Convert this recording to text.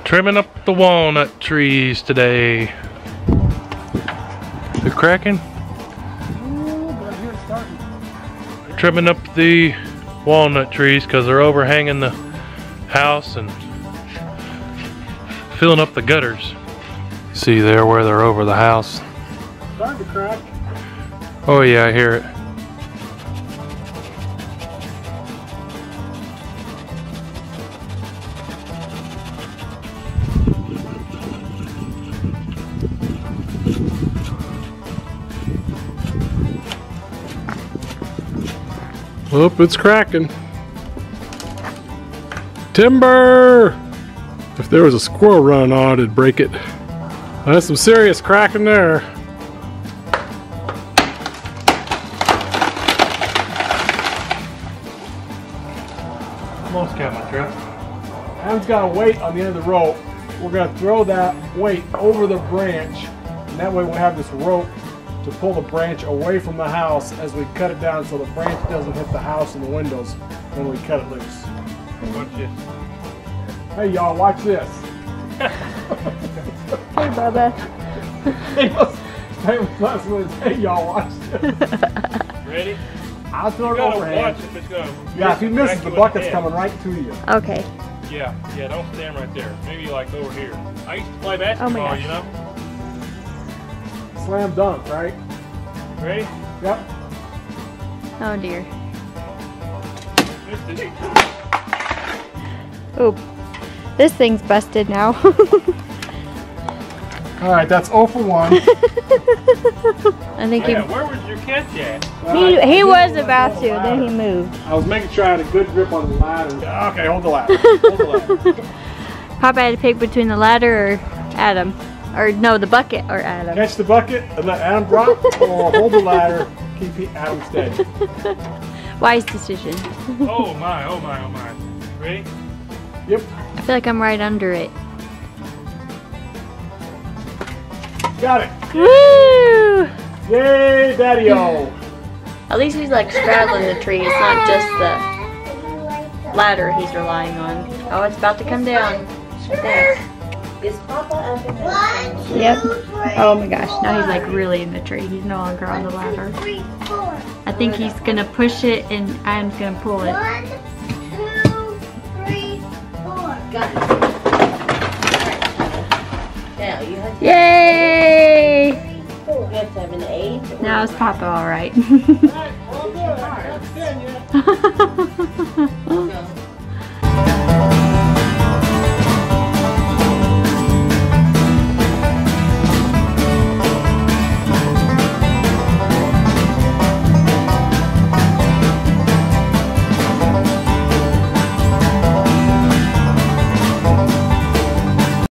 Trimming up the walnut trees today. They're cracking. Trimming up the walnut trees because they're overhanging the house and filling up the gutters. See there where they're over the house? Starting to crack. Oh yeah, I hear it. Oh, it's cracking. Timber! If there was a squirrel running on, it'd break it. That's some serious cracking there. Almost got my truck. Adam's got a weight on the end of the rope. We're going to throw that weight over the branch, and that way we'll have this rope to pull the branch away from the house as we cut it down so the branch doesn't hit the house and the windows when we cut it loose. Watch this. Hey y'all, watch this. Hey Bubba. Hey y'all, watch this. Ready? I'll throw it overhand. Watch if it's going. Yeah, if he misses, the bucket's coming right to you. Okay. Yeah, don't stand right there. Maybe like over here. I used to play basketball, you know? Slam dunk, right? Ready? Yep. Oh dear. Missed it. Oh, this thing's busted now. Alright, that's 0 for 1. I think Yeah, where was your catch at? he was about to, then he moved. I was making sure I had a good grip on the ladder. Okay, hold the ladder. Hold the ladder. Papa had to pick between the ladder or Adam. Or no, the bucket or Adam. Catch the bucket and let Adam drop, or hold the ladder, keep Adam steady. Wise decision. Oh my, oh my, oh my. Ready? Yep. I feel like I'm right under it. Got it. Woo! Yay, Daddy-o. At least he's like straddling the tree. It's not just the ladder he's relying on. Oh, it's about to come down. Right there. Is Papa under the Yep. Oh my gosh. Now he's like really in the tree. He's no longer on the ladder. I think he's gonna push it and Adam's gonna pull it. 1, 2, 3, 4. Got it. Now you have to. Yay! 3, 4. You have to have an 8. Now it's Papa all right.